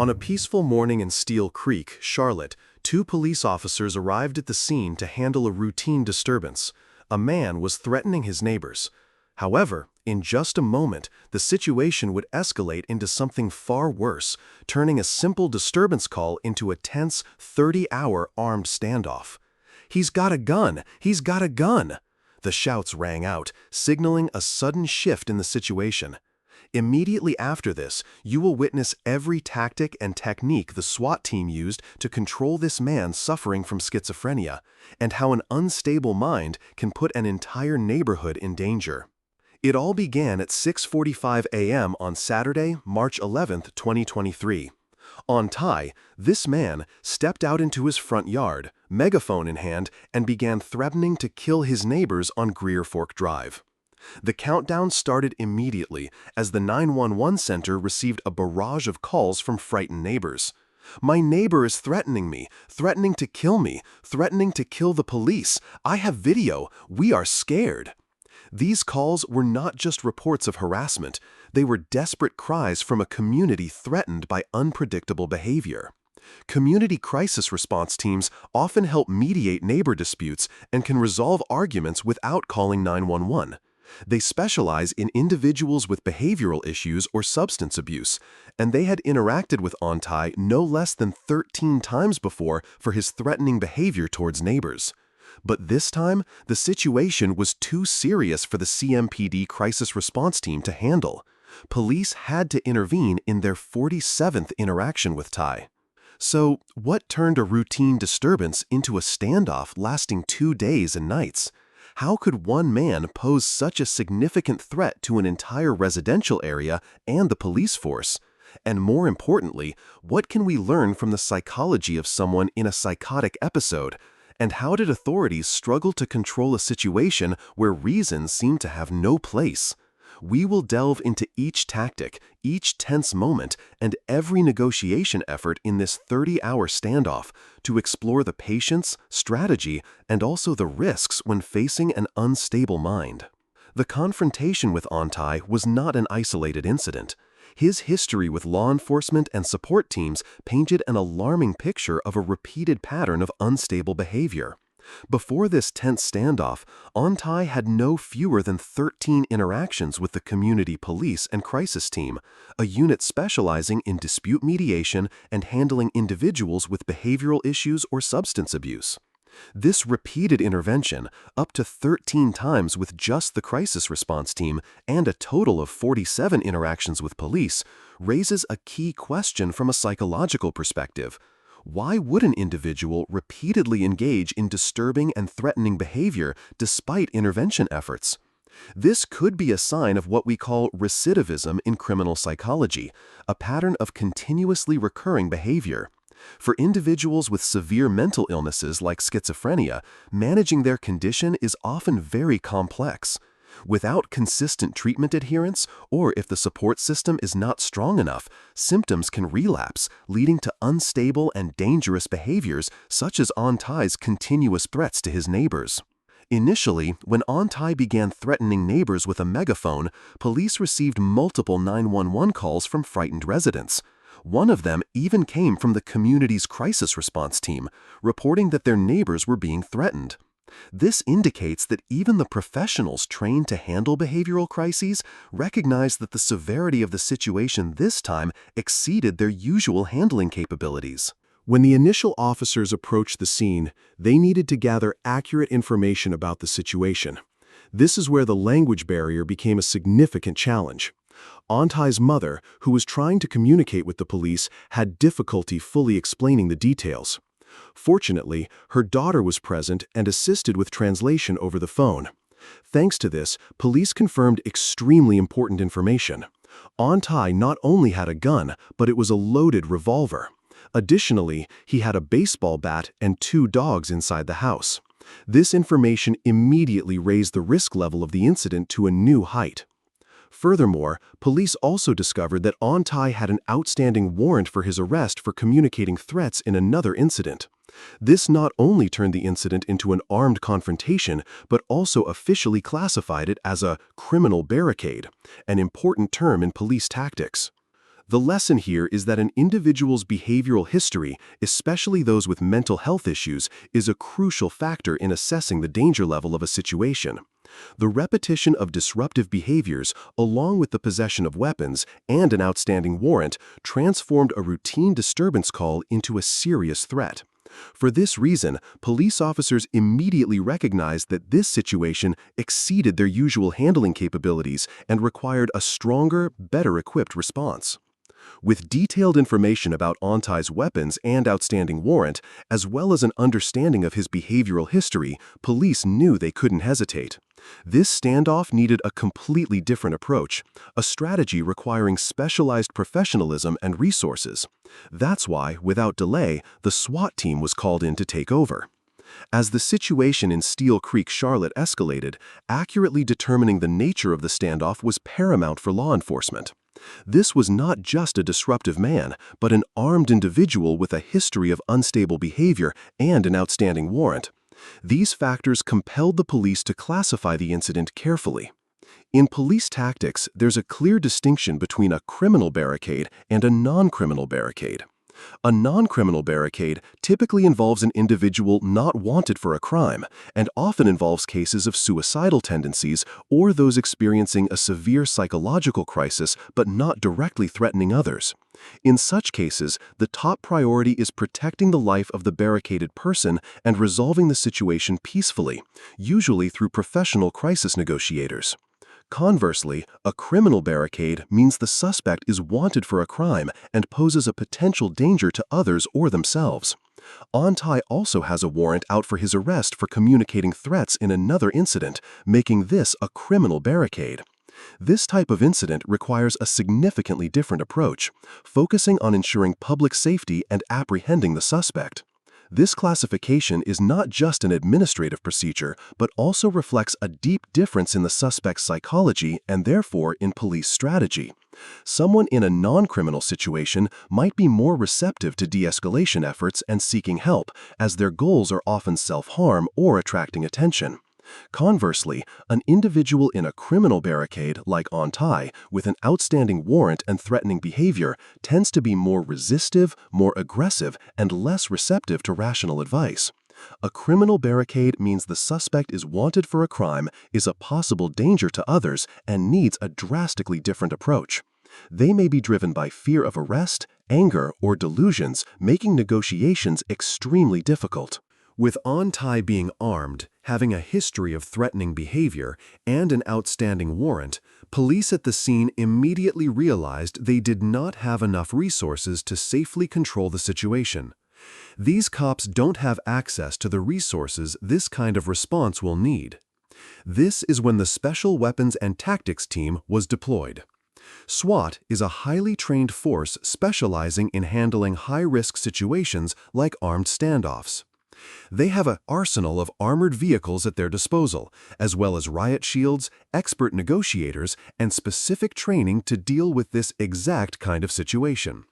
On a peaceful morning in Steel Creek, Charlotte, two police officers arrived at the scene to handle a routine disturbance. A man was threatening his neighbors. However, in just a moment, the situation would escalate into something far worse, turning a simple disturbance call into a tense 30-hour armed standoff. "He's got a gun! He's got a gun!" The shouts rang out, signaling a sudden shift in the situation. Immediately after this, you will witness every tactic and technique the SWAT team used to control this man suffering from schizophrenia, and how an unstable mind can put an entire neighborhood in danger. It all began at 6:45 a.m. on Saturday, March 11, 2023. On Thai, this man stepped out into his front yard, megaphone in hand, and began threatening to kill his neighbors on Greer Fork Drive. The countdown started immediately as the 911 center received a barrage of calls from frightened neighbors. "My neighbor is threatening me, threatening to kill me, threatening to kill the police. I have video. We are scared." These calls were not just reports of harassment, they were desperate cries from a community threatened by unpredictable behavior. Community crisis response teams often help mediate neighbor disputes and can resolve arguments without calling 911. They specialize in individuals with behavioral issues or substance abuse, and they had interacted with Ontai no less than 13 times before for his threatening behavior towards neighbors. But this time, the situation was too serious for the CMPD crisis response team to handle. Police had to intervene in their 47th interaction with Tai. So, what turned a routine disturbance into a standoff lasting 2 days and nights? How could one man pose such a significant threat to an entire residential area and the police force? And more importantly, what can we learn from the psychology of someone in a psychotic episode? And how did authorities struggle to control a situation where reason seemed to have no place? We will delve into each tactic, each tense moment, and every negotiation effort in this 30-hour standoff to explore the patience, strategy, and also the risks when facing an unstable mind. The confrontation with Ontai was not an isolated incident. His history with law enforcement and support teams painted an alarming picture of a repeated pattern of unstable behavior. Before this tense standoff, Ontai had no fewer than 13 interactions with the community police and crisis team, a unit specializing in dispute mediation and handling individuals with behavioral issues or substance abuse. This repeated intervention, up to 13 times with just the crisis response team and a total of 47 interactions with police, raises a key question from a psychological perspective. Why would an individual repeatedly engage in disturbing and threatening behavior despite intervention efforts? This could be a sign of what we call recidivism in criminal psychology, a pattern of continuously recurring behavior. For individuals with severe mental illnesses like schizophrenia, managing their condition is often very complex. Without consistent treatment adherence, or if the support system is not strong enough, symptoms can relapse, leading to unstable and dangerous behaviors such as Ontai's continuous threats to his neighbors. Initially, when Ontai began threatening neighbors with a megaphone, police received multiple 911 calls from frightened residents. One of them even came from the community's crisis response team, reporting that their neighbors were being threatened. This indicates that even the professionals trained to handle behavioral crises recognized that the severity of the situation this time exceeded their usual handling capabilities. When the initial officers approached the scene, they needed to gather accurate information about the situation. This is where the language barrier became a significant challenge. Ontai's mother, who was trying to communicate with the police, had difficulty fully explaining the details. Fortunately, her daughter was present and assisted with translation over the phone. Thanks to this, police confirmed extremely important information. Ontai not only had a gun, but it was a loaded revolver. Additionally, he had a baseball bat and 2 dogs inside the house. This information immediately raised the risk level of the incident to a new height. Furthermore, police also discovered that Ontai had an outstanding warrant for his arrest for communicating threats in another incident. This not only turned the incident into an armed confrontation, but also officially classified it as a criminal barricade, an important term in police tactics. The lesson here is that an individual's behavioral history, especially those with mental health issues, is a crucial factor in assessing the danger level of a situation. The repetition of disruptive behaviors, along with the possession of weapons and an outstanding warrant, transformed a routine disturbance call into a serious threat. For this reason, police officers immediately recognized that this situation exceeded their usual handling capabilities and required a stronger, better-equipped response. With detailed information about Ontai's weapons and outstanding warrant, as well as an understanding of his behavioral history, police knew they couldn't hesitate. This standoff needed a completely different approach, a strategy requiring specialized professionalism and resources. That's why, without delay, the SWAT team was called in to take over. As the situation in Steel Creek, Charlotte escalated, accurately determining the nature of the standoff was paramount for law enforcement. This was not just a disruptive man, but an armed individual with a history of unstable behavior and an outstanding warrant. These factors compelled the police to classify the incident carefully. In police tactics, there's a clear distinction between a criminal barricade and a non-criminal barricade. A non-criminal barricade typically involves an individual not wanted for a crime and often involves cases of suicidal tendencies or those experiencing a severe psychological crisis but not directly threatening others. In such cases, the top priority is protecting the life of the barricaded person and resolving the situation peacefully, usually through professional crisis negotiators. Conversely, a criminal barricade means the suspect is wanted for a crime and poses a potential danger to others or themselves. Ontai also has a warrant out for his arrest for communicating threats in another incident, making this a criminal barricade. This type of incident requires a significantly different approach, focusing on ensuring public safety and apprehending the suspect. This classification is not just an administrative procedure, but also reflects a deep difference in the suspect's psychology and therefore in police strategy. Someone in a non-criminal situation might be more receptive to de-escalation efforts and seeking help, as their goals are often self-harm or attracting attention. Conversely, an individual in a criminal barricade like Ontai, with an outstanding warrant and threatening behavior, tends to be more resistive, more aggressive, and less receptive to rational advice. A criminal barricade means the suspect is wanted for a crime, is a possible danger to others, and needs a drastically different approach. They may be driven by fear of arrest, anger, or delusions, making negotiations extremely difficult. With Ontai being armed, having a history of threatening behavior, and an outstanding warrant, police at the scene immediately realized they did not have enough resources to safely control the situation. These cops don't have access to the resources this kind of response will need. This is when the Special Weapons and Tactics Team was deployed. SWAT is a highly trained force specializing in handling high-risk situations like armed standoffs. They have an arsenal of armored vehicles at their disposal, as well as riot shields, expert negotiators, and specific training to deal with this exact kind of situation.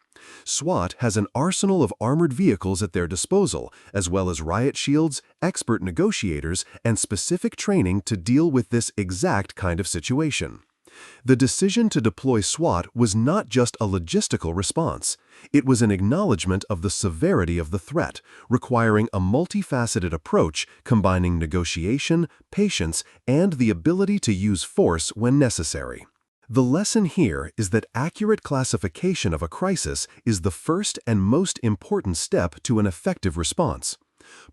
SWAT has an arsenal of armored vehicles at their disposal, as well as riot shields, expert negotiators, and specific training to deal with this exact kind of situation. The decision to deploy SWAT was not just a logistical response. It was an acknowledgement of the severity of the threat, requiring a multifaceted approach combining negotiation, patience, and the ability to use force when necessary. The lesson here is that accurate classification of a crisis is the first and most important step to an effective response.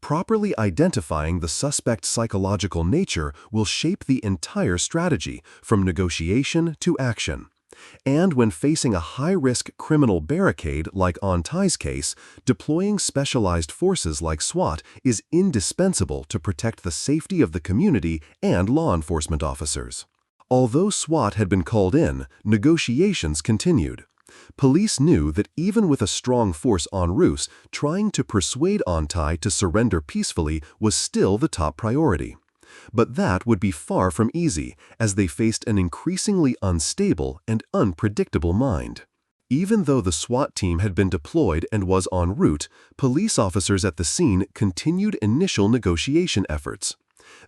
Properly identifying the suspect's psychological nature will shape the entire strategy, from negotiation to action. And when facing a high-risk criminal barricade like Ontai's case, deploying specialized forces like SWAT is indispensable to protect the safety of the community and law enforcement officers. Although SWAT had been called in, negotiations continued. Police knew that even with a strong force en route, trying to persuade Ontai to surrender peacefully was still the top priority. But that would be far from easy, as they faced an increasingly unstable and unpredictable mind. Even though the SWAT team had been deployed and was en route, police officers at the scene continued initial negotiation efforts.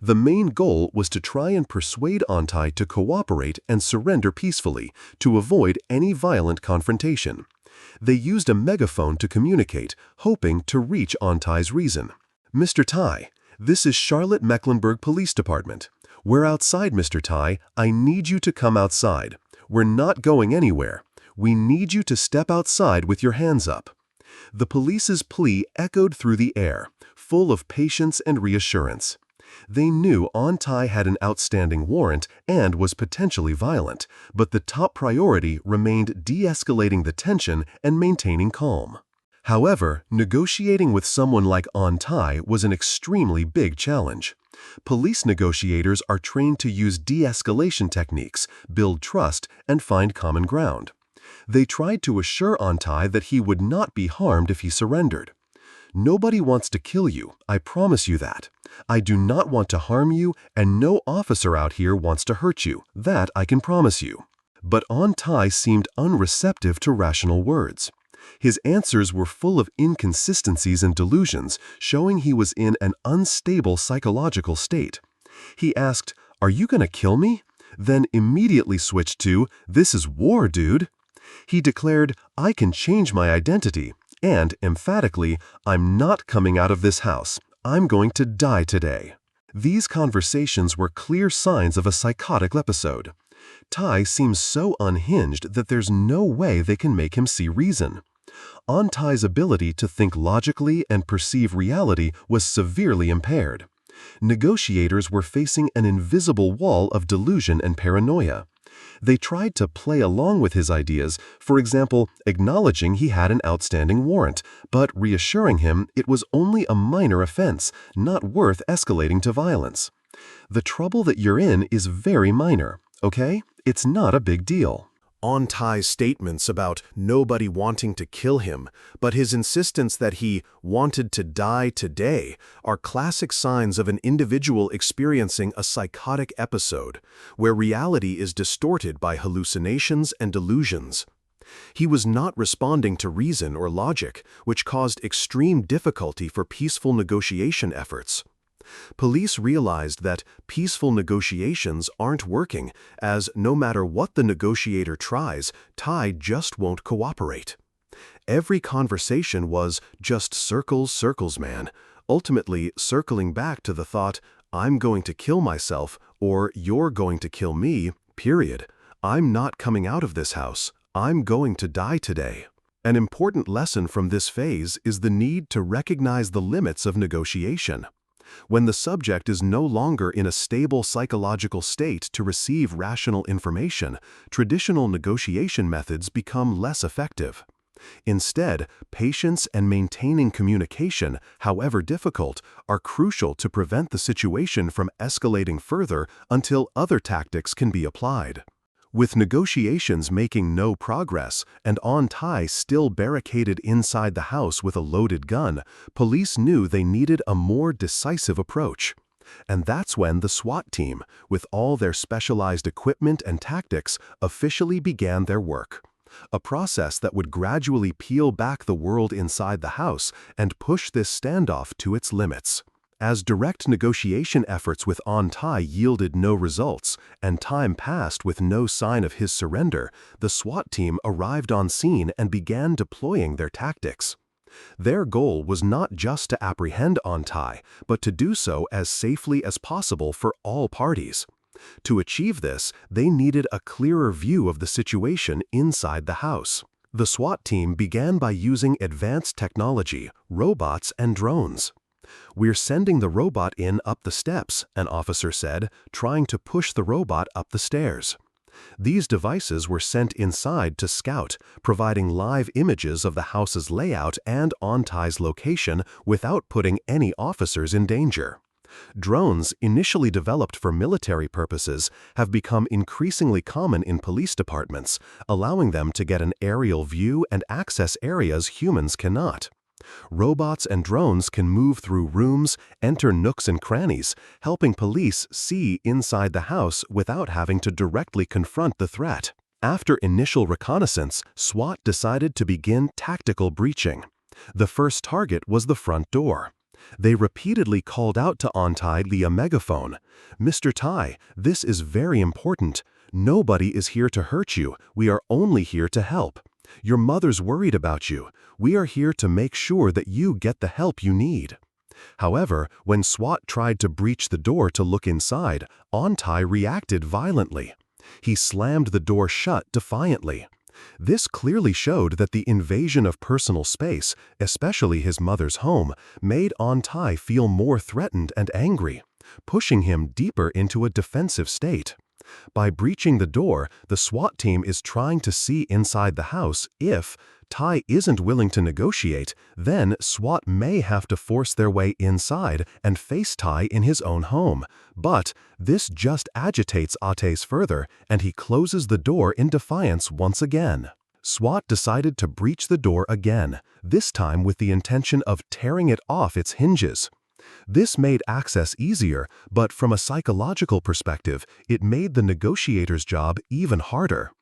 The main goal was to try and persuade On-Tai to cooperate and surrender peacefully to avoid any violent confrontation. They used a megaphone to communicate, hoping to reach On-Tai's reason. "Mr. Tai, this is Charlotte Mecklenburg Police Department. We're outside, Mr. Tai. I need you to come outside. We're not going anywhere. We need you to step outside with your hands up." The police's plea echoed through the air, full of patience and reassurance. They knew On-Tai had an outstanding warrant and was potentially violent, but the top priority remained de-escalating the tension and maintaining calm. However, negotiating with someone like On-Tai was an extremely big challenge. Police negotiators are trained to use de-escalation techniques, build trust, and find common ground. They tried to assure On-Tai that he would not be harmed if he surrendered. "Nobody wants to kill you, I promise you that. I do not want to harm you, and no officer out here wants to hurt you, that I can promise you." But On-Tai seemed unreceptive to rational words. His answers were full of inconsistencies and delusions, showing he was in an unstable psychological state. He asked, "Are you gonna kill me?" Then immediately switched to, "This is war, dude." He declared, "I can change my identity," and, emphatically, "I'm not coming out of this house. I'm going to die today." These conversations were clear signs of a psychotic episode. Tai seems so unhinged that there's no way they can make him see reason. On-Tai's ability to think logically and perceive reality was severely impaired. Negotiators were facing an invisible wall of delusion and paranoia. They tried to play along with his ideas, for example, acknowledging he had an outstanding warrant, but reassuring him it was only a minor offense, not worth escalating to violence. "The trouble that you're in is very minor, okay? It's not a big deal." On-Tai's statements about nobody wanting to kill him, but his insistence that he wanted to die today, are classic signs of an individual experiencing a psychotic episode, where reality is distorted by hallucinations and delusions. He was not responding to reason or logic, which caused extreme difficulty for peaceful negotiation efforts. Police realized that peaceful negotiations aren't working, as no matter what the negotiator tries, Tai just won't cooperate. Every conversation was just circles, circles, man, ultimately circling back to the thought, "I'm going to kill myself," or "You're going to kill me, period. I'm not coming out of this house. I'm going to die today." An important lesson from this phase is the need to recognize the limits of negotiation. When the subject is no longer in a stable psychological state to receive rational information, traditional negotiation methods become less effective. Instead, patience and maintaining communication, however difficult, are crucial to prevent the situation from escalating further until other tactics can be applied. With negotiations making no progress and On-Tai still barricaded inside the house with a loaded gun, police knew they needed a more decisive approach. And that's when the SWAT team, with all their specialized equipment and tactics, officially began their work. A process that would gradually peel back the world inside the house and push this standoff to its limits. As direct negotiation efforts with On-Tai yielded no results, and time passed with no sign of his surrender, the SWAT team arrived on scene and began deploying their tactics. Their goal was not just to apprehend On-Tai, but to do so as safely as possible for all parties. To achieve this, they needed a clearer view of the situation inside the house. The SWAT team began by using advanced technology, robots, and drones. "We're sending the robot in up the steps," an officer said, trying to push the robot up the stairs. These devices were sent inside to scout, providing live images of the house's layout and On-Tai's location without putting any officers in danger. Drones, initially developed for military purposes, have become increasingly common in police departments, allowing them to get an aerial view and access areas humans cannot. Robots and drones can move through rooms, enter nooks and crannies, helping police see inside the house without having to directly confront the threat. After initial reconnaissance, SWAT decided to begin tactical breaching. The first target was the front door. They repeatedly called out to On-Tai via megaphone, "Mr. Tai, this is very important. Nobody is here to hurt you. We are only here to help. Your mother's worried about you. We are here to make sure that you get the help you need." However, when SWAT tried to breach the door to look inside, On-Tai reacted violently. He slammed the door shut defiantly. This clearly showed that the invasion of personal space, especially his mother's home, made On-Tai feel more threatened and angry, pushing him deeper into a defensive state. By breaching the door, the SWAT team is trying to see inside the house. If Tai isn't willing to negotiate, then SWAT may have to force their way inside and face Tai in his own home. But this just agitates Ates further, and he closes the door in defiance once again. SWAT decided to breach the door again, this time with the intention of tearing it off its hinges. This made access easier, but from a psychological perspective, it made the negotiator's job even harder.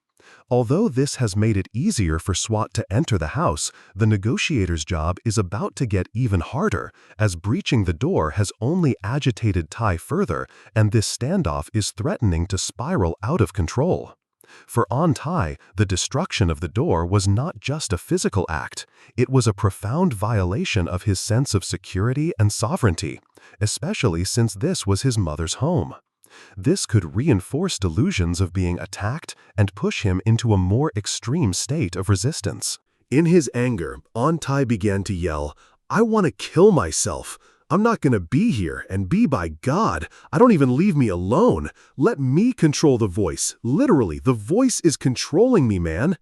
Although this has made it easier for SWAT to enter the house, the negotiator's job is about to get even harder, as breaching the door has only agitated Tai further, and this standoff is threatening to spiral out of control. For On-Tai, the destruction of the door was not just a physical act, it was a profound violation of his sense of security and sovereignty, especially since this was his mother's home. This could reinforce delusions of being attacked and push him into a more extreme state of resistance. In his anger, On-Tai began to yell, "I want to kill myself. I'm not going to be here, and by God, I don't even leave me alone. Let me control the voice. Literally, the voice is controlling me, man."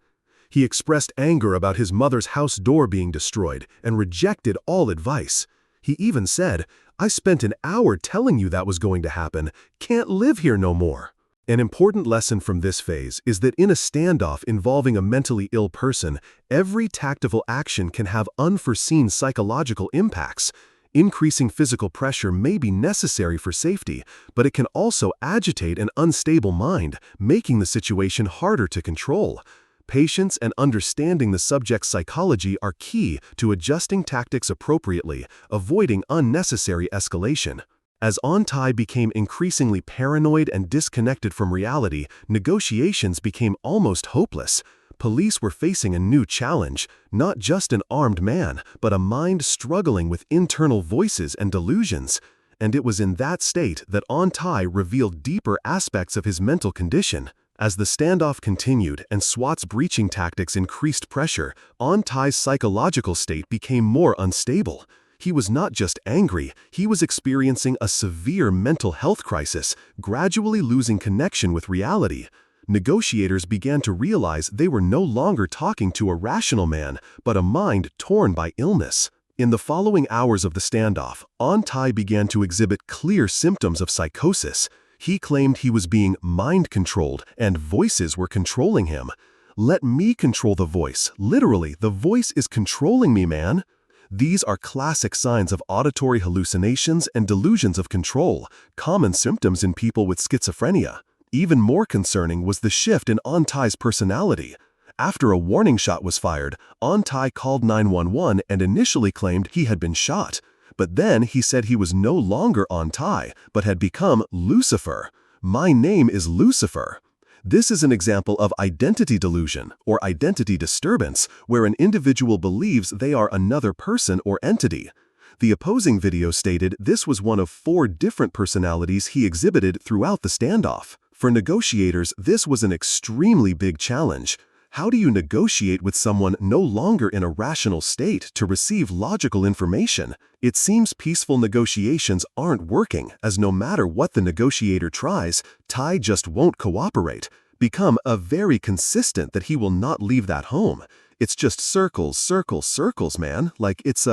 He expressed anger about his mother's house door being destroyed and rejected all advice. He even said, "I spent an hour telling you that was going to happen. Can't live here no more." An important lesson from this phase is that in a standoff involving a mentally ill person, every tactical action can have unforeseen psychological impacts. Increasing physical pressure may be necessary for safety, but it can also agitate an unstable mind, making the situation harder to control. Patience and understanding the subject's psychology are key to adjusting tactics appropriately, avoiding unnecessary escalation. As On-Tai became increasingly paranoid and disconnected from reality, negotiations became almost hopeless. Police were facing a new challenge, not just an armed man, but a mind struggling with internal voices and delusions. And it was in that state that On-Tai revealed deeper aspects of his mental condition. As the standoff continued and SWAT's breaching tactics increased pressure, On-Tai's psychological state became more unstable. He was not just angry, he was experiencing a severe mental health crisis, gradually losing connection with reality. Negotiators began to realize they were no longer talking to a rational man, but a mind torn by illness. In the following hours of the standoff, On-Tai began to exhibit clear symptoms of psychosis. He claimed he was being mind-controlled and voices were controlling him. "Let me control the voice. Literally, the voice is controlling me, man." These are classic signs of auditory hallucinations and delusions of control, common symptoms in people with schizophrenia. Even more concerning was the shift in On-Tai's personality. After a warning shot was fired, On-Tai called 911 and initially claimed he had been shot. But then he said he was no longer On-Tai, but had become Lucifer. "My name is Lucifer." This is an example of identity delusion, or identity disturbance, where an individual believes they are another person or entity. The opposing video stated this was one of 4 different personalities he exhibited throughout the standoff. For negotiators, this was an extremely big challenge. How do you negotiate with someone no longer in a rational state to receive logical information? It seems peaceful negotiations aren't working, as no matter what the negotiator tries, Tai just won't cooperate. Become very consistent that he will not leave that home. It's just circles, circles, circles, man. Like it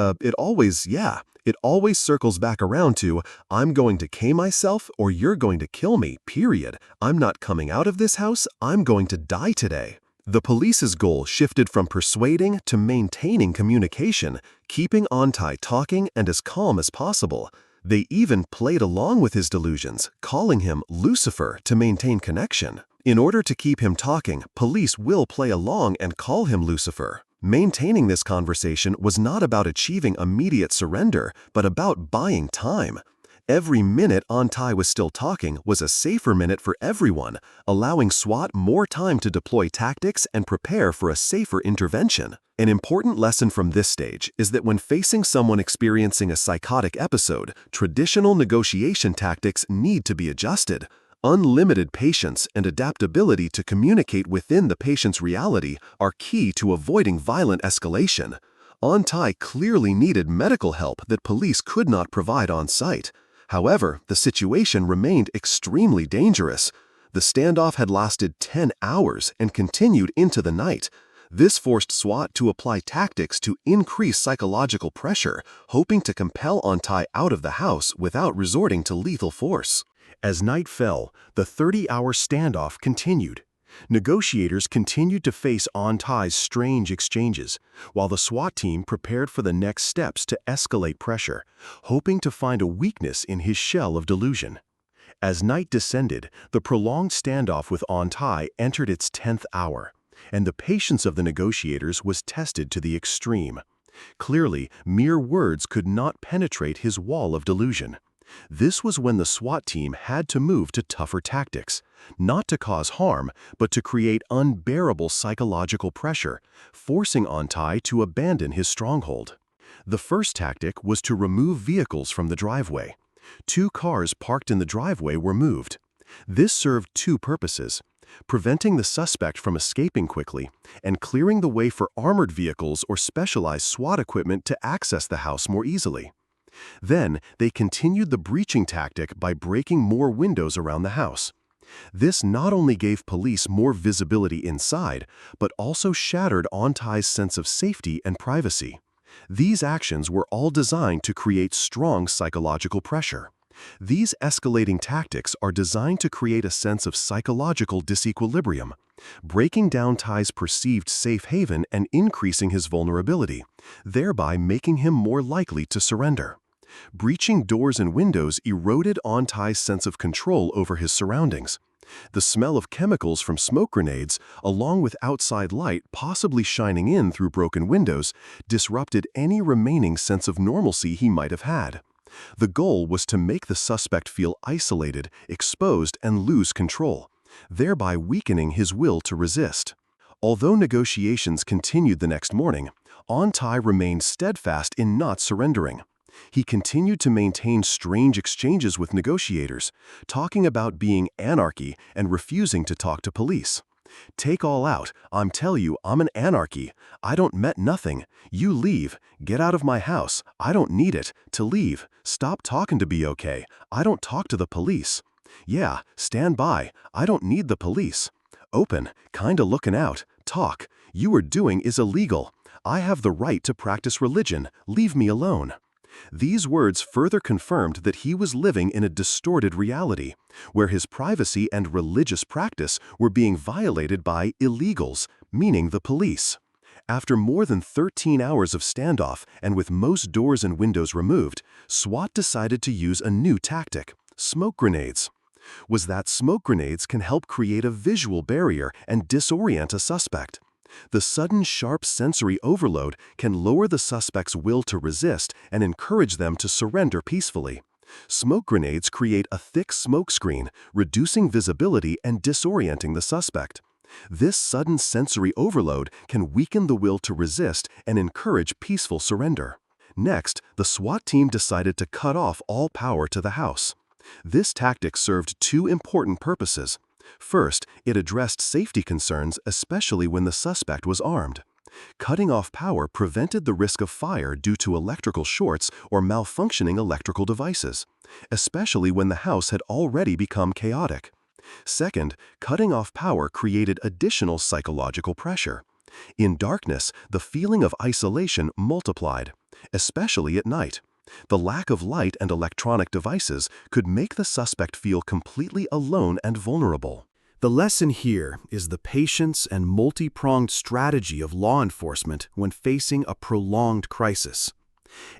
always circles back around to, "I'm going to K myself or you're going to kill me, period. I'm not coming out of this house, I'm going to die today." The police's goal shifted from persuading to maintaining communication, keeping On-Tai talking and as calm as possible. They even played along with his delusions, calling him Lucifer to maintain connection. In order to keep him talking, police will play along and call him Lucifer. Maintaining this conversation was not about achieving immediate surrender, but about buying time. Every minute Ontai was still talking was a safer minute for everyone, allowing SWAT more time to deploy tactics and prepare for a safer intervention. An important lesson from this stage is that when facing someone experiencing a psychotic episode, traditional negotiation tactics need to be adjusted. Unlimited patience and adaptability to communicate within the patient's reality are key to avoiding violent escalation. Ontai clearly needed medical help that police could not provide on site. However, the situation remained extremely dangerous. The standoff had lasted 10 hours and continued into the night. This forced SWAT to apply tactics to increase psychological pressure, hoping to compel Ontai out of the house without resorting to lethal force. As night fell, the 30-hour standoff continued. Negotiators continued to face Ontai's strange exchanges, while the SWAT team prepared for the next steps to escalate pressure, hoping to find a weakness in his shell of delusion. As night descended, the prolonged standoff with Ontai entered its 10th hour, and the patience of the negotiators was tested to the extreme. Clearly, mere words could not penetrate his wall of delusion. This was when the SWAT team had to move to tougher tactics, not to cause harm, but to create unbearable psychological pressure, forcing Ontai to abandon his stronghold. The first tactic was to remove vehicles from the driveway. 2 cars parked in the driveway were moved. This served 2 purposes: preventing the suspect from escaping quickly and clearing the way for armored vehicles or specialized SWAT equipment to access the house more easily. Then, they continued the breaching tactic by breaking more windows around the house. This not only gave police more visibility inside, but also shattered Ontai's sense of safety and privacy. These actions were all designed to create strong psychological pressure. These escalating tactics are designed to create a sense of psychological disequilibrium, breaking down Tai's perceived safe haven and increasing his vulnerability, thereby making him more likely to surrender. Breaching doors and windows eroded Ontai's sense of control over his surroundings. The smell of chemicals from smoke grenades, along with outside light possibly shining in through broken windows, disrupted any remaining sense of normalcy he might have had. The goal was to make the suspect feel isolated, exposed, and lose control, thereby weakening his will to resist. Although negotiations continued the next morning, Ontai remained steadfast in not surrendering. He continued to maintain strange exchanges with negotiators, talking about being anarchy and refusing to talk to police. "Take all out. Tell you, I'm an anarchy. I don't met nothing. You leave. Get out of my house. I don't need it. To leave. Stop talking to be okay. I don't talk to the police. Yeah, stand by. I don't need the police. Open. Kinda looking out. Talk. You are doing is illegal. I have the right to practice religion. Leave me alone." These words further confirmed that he was living in a distorted reality, where his privacy and religious practice were being violated by illegals, meaning the police. After more than 13 hours of standoff and with most doors and windows removed, SWAT decided to use a new tactic: smoke grenades. Was that smoke grenades can help create a visual barrier and disorient a suspect. The sudden sharp sensory overload can lower the suspect's will to resist and encourage them to surrender peacefully. Smoke grenades create a thick smoke screen, reducing visibility and disorienting the suspect. This sudden sensory overload can weaken the will to resist and encourage peaceful surrender. Next, the SWAT team decided to cut off all power to the house. This tactic served 2 important purposes. First, it addressed safety concerns, especially when the suspect was armed. Cutting off power prevented the risk of fire due to electrical shorts or malfunctioning electrical devices, especially when the house had already become chaotic. Second, cutting off power created additional psychological pressure. In darkness, the feeling of isolation multiplied, especially at night. The lack of light and electronic devices could make the suspect feel completely alone and vulnerable. The lesson here is the patience and multi-pronged strategy of law enforcement when facing a prolonged crisis.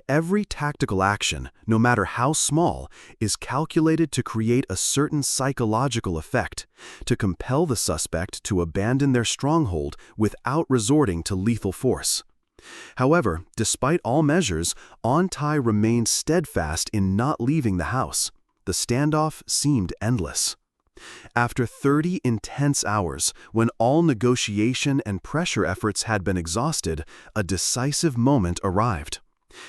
Every tactical action, no matter how small, is calculated to create a certain psychological effect, to compel the suspect to abandon their stronghold without resorting to lethal force. However, despite all measures, On-Tai remained steadfast in not leaving the house. The standoff seemed endless. After 30 intense hours, when all negotiation and pressure efforts had been exhausted, a decisive moment arrived.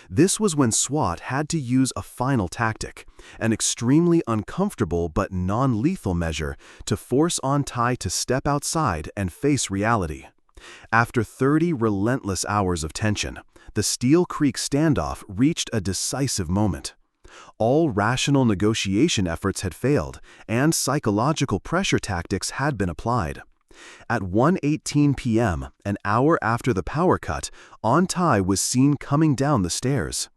This was when SWAT had to use a final tactic, an extremely uncomfortable but non-lethal measure to force On-Tai to step outside and face reality. After 30 relentless hours of tension, the Steel Creek standoff reached a decisive moment. All rational negotiation efforts had failed, and psychological pressure tactics had been applied. At 1:18 p.m., an hour after the power cut, On-Tai was seen coming down the stairs.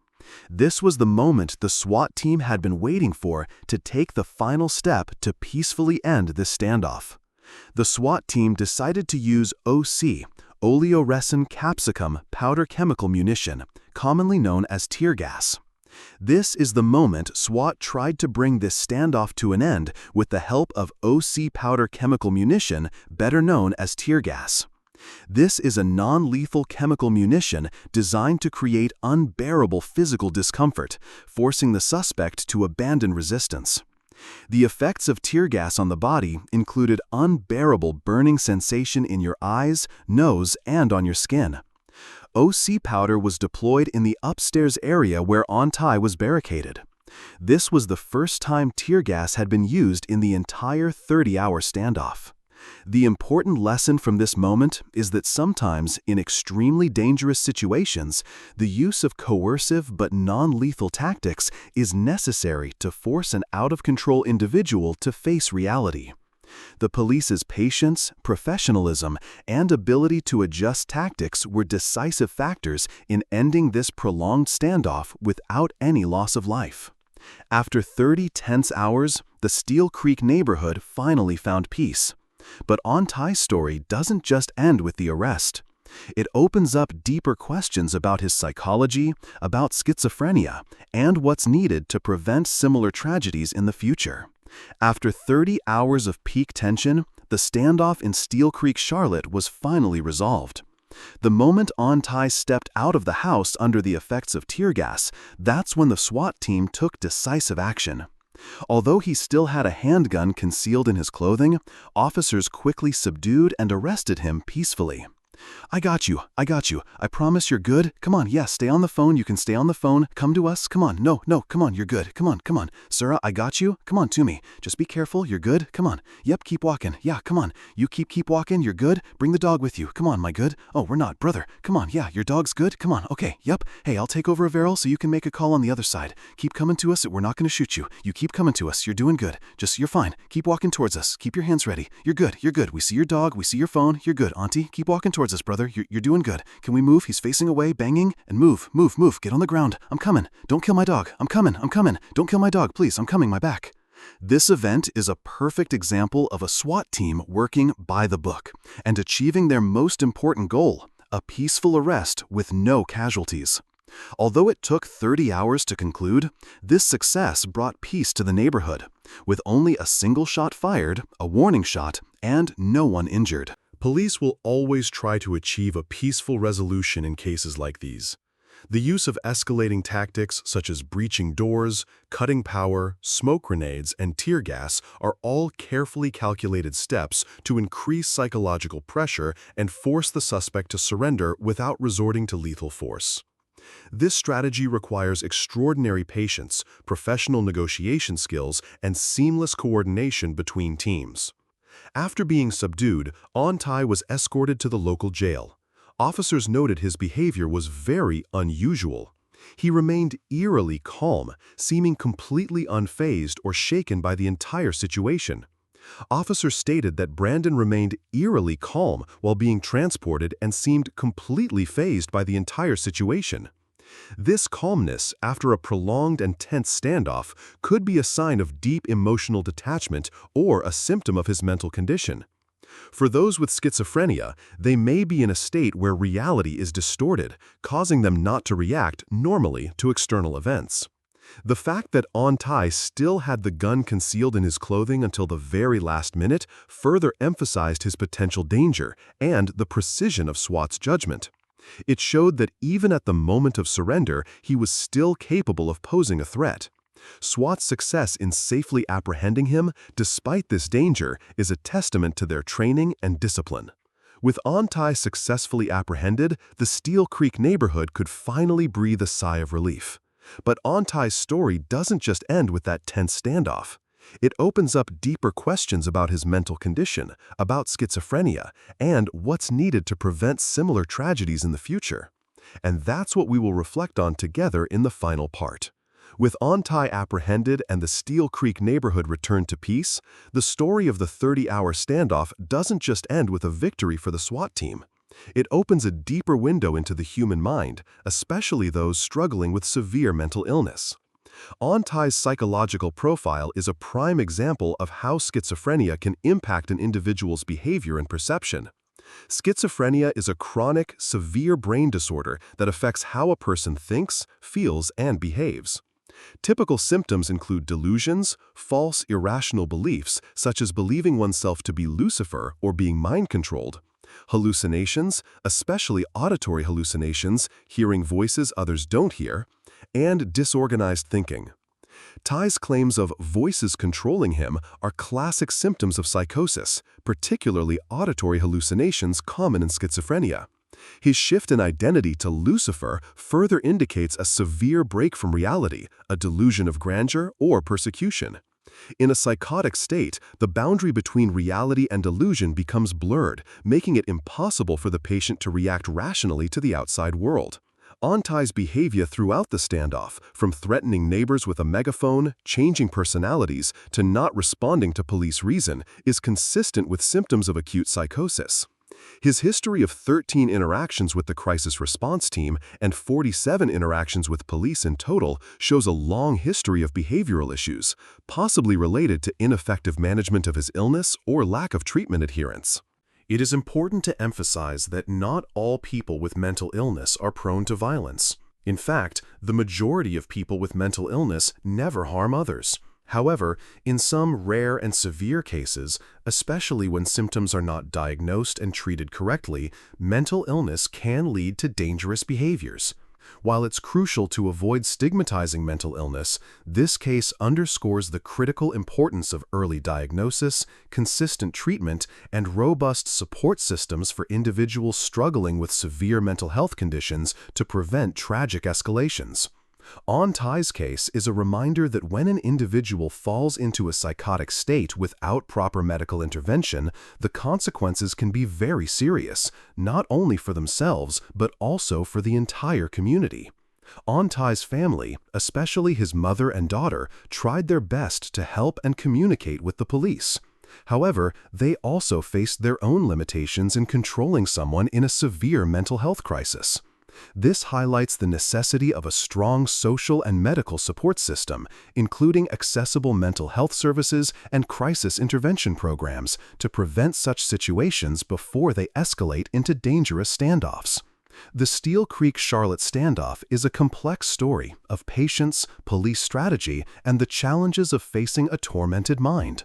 This was the moment the SWAT team had been waiting for to take the final step to peacefully end this standoff. The SWAT team decided to use OC, oleoresin capsicum powder chemical munition, commonly known as tear gas. This is the moment SWAT tried to bring this standoff to an end with the help of OC powder chemical munition, better known as tear gas. This is a non-lethal chemical munition designed to create unbearable physical discomfort, forcing the suspect to abandon resistance. The effects of tear gas on the body included unbearable burning sensation in your eyes, nose, and on your skin. OC powder was deployed in the upstairs area where On-Tai was barricaded. This was the first time tear gas had been used in the entire 30-hour standoff. The important lesson from this moment is that sometimes, in extremely dangerous situations, the use of coercive but non-lethal tactics is necessary to force an out-of-control individual to face reality. The police's patience, professionalism, and ability to adjust tactics were decisive factors in ending this prolonged standoff without any loss of life. After 30 tense hours, the Steel Creek neighborhood finally found peace. But On-Tai's story doesn't just end with the arrest. It opens up deeper questions about his psychology, about schizophrenia, and what's needed to prevent similar tragedies in the future. After 30 hours of peak tension, the standoff in Steel Creek, Charlotte was finally resolved. The moment On-Tai stepped out of the house under the effects of tear gas, that's when the SWAT team took decisive action. Although he still had a handgun concealed in his clothing, officers quickly subdued and arrested him peacefully. I got you. I promise you're good. Come on, yes, stay on the phone. You can stay on the phone. Come to us. Come on. No, come on, you're good. Come on. Sir, I got you. Come on to me. Just be careful. You're good. Come on. Yep, keep walking. Yeah, come on. You keep walking. You're good. Bring the dog with you. Come on, my good. Oh, we're not, brother. Come on. Yeah, your dog's good. Come on. Okay, yep. Hey, I'll take over a barrel so you can make a call on the other side. Keep coming to us. We're not going to shoot you. You keep coming to us. You're doing good. You're fine. Keep walking towards us. Keep your hands ready. You're good. We see your dog. We see your phone. You're good, auntie. Keep walking towards us, brother. You're doing good. Can we move? He's facing away, banging, and move. Get on the ground. I'm coming. Don't kill my dog. I'm coming. Don't kill my dog, please. I'm coming, my back. This event is a perfect example of a SWAT team working by the book and achieving their most important goal, a peaceful arrest with no casualties. Although it took 30 hours to conclude, this success brought peace to the neighborhood, with only a single shot fired, a warning shot, and no one injured. Police will always try to achieve a peaceful resolution in cases like these. The use of escalating tactics such as breaching doors, cutting power, smoke grenades, and tear gas are all carefully calculated steps to increase psychological pressure and force the suspect to surrender without resorting to lethal force. This strategy requires extraordinary patience, professional negotiation skills, and seamless coordination between teams. After being subdued, On-Tai was escorted to the local jail. Officers noted his behavior was very unusual. He remained eerily calm, seeming completely unfazed or shaken by the entire situation. Officers stated that Brandon remained eerily calm while being transported and seemed completely fazed by the entire situation. This calmness, after a prolonged and tense standoff, could be a sign of deep emotional detachment or a symptom of his mental condition. For those with schizophrenia, they may be in a state where reality is distorted, causing them not to react normally to external events. The fact that On-Tai still had the gun concealed in his clothing until the very last minute further emphasized his potential danger and the precision of SWAT's judgment. It showed that even at the moment of surrender, he was still capable of posing a threat. SWAT's success in safely apprehending him, despite this danger, is a testament to their training and discipline. With On-Tai successfully apprehended, the Steel Creek neighborhood could finally breathe a sigh of relief. But On-Tai's story doesn't just end with that tense standoff. It opens up deeper questions about his mental condition, about schizophrenia, and what's needed to prevent similar tragedies in the future. And that's what we will reflect on together in the final part. With On-Tai apprehended and the Steel Creek neighborhood returned to peace, the story of the 30-hour standoff doesn't just end with a victory for the SWAT team. It opens a deeper window into the human mind, especially those struggling with severe mental illness. On-Tai's psychological profile is a prime example of how schizophrenia can impact an individual's behavior and perception. Schizophrenia is a chronic, severe brain disorder that affects how a person thinks, feels, and behaves. Typical symptoms include delusions, false, irrational beliefs, such as believing oneself to be Lucifer or being mind-controlled, hallucinations, especially auditory hallucinations, hearing voices others don't hear, and disorganized thinking. Tai's claims of voices controlling him are classic symptoms of psychosis, particularly auditory hallucinations common in schizophrenia. His shift in identity to Lucifer further indicates a severe break from reality, a delusion of grandeur, or persecution. In a psychotic state, the boundary between reality and delusion becomes blurred, making it impossible for the patient to react rationally to the outside world. On-Tai's behavior throughout the standoff, from threatening neighbors with a megaphone, changing personalities, to not responding to police reason, is consistent with symptoms of acute psychosis. His history of 13 interactions with the crisis response team and 47 interactions with police in total shows a long history of behavioral issues, possibly related to ineffective management of his illness or lack of treatment adherence. It is important to emphasize that not all people with mental illness are prone to violence. In fact, the majority of people with mental illness never harm others. However, in some rare and severe cases, especially when symptoms are not diagnosed and treated correctly, mental illness can lead to dangerous behaviors. While it's crucial to avoid stigmatizing mental illness, this case underscores the critical importance of early diagnosis, consistent treatment, and robust support systems for individuals struggling with severe mental health conditions to prevent tragic escalations. On-Tai's case is a reminder that when an individual falls into a psychotic state without proper medical intervention, the consequences can be very serious, not only for themselves, but also for the entire community. On-Tai's family, especially his mother and daughter, tried their best to help and communicate with the police. However, they also faced their own limitations in controlling someone in a severe mental health crisis. This highlights the necessity of a strong social and medical support system, including accessible mental health services and crisis intervention programs, to prevent such situations before they escalate into dangerous standoffs. The Steel Creek Charlotte standoff is a complex story of patience, police strategy, and the challenges of facing a tormented mind.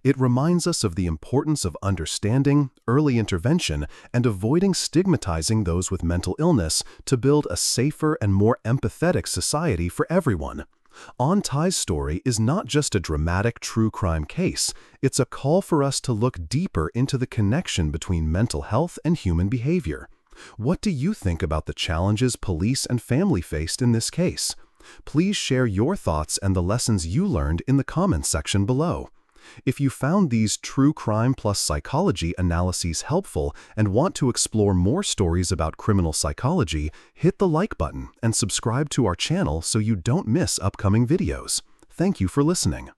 It reminds us of the importance of understanding, early intervention, and avoiding stigmatizing those with mental illness to build a safer and more empathetic society for everyone. On-Tai's story is not just a dramatic true crime case, it's a call for us to look deeper into the connection between mental health and human behavior. What do you think about the challenges police and family faced in this case? Please share your thoughts and the lessons you learned in the comments section below. If you found these true crime plus psychology analyses helpful and want to explore more stories about criminal psychology, hit the like button and subscribe to our channel so you don't miss upcoming videos. Thank you for listening.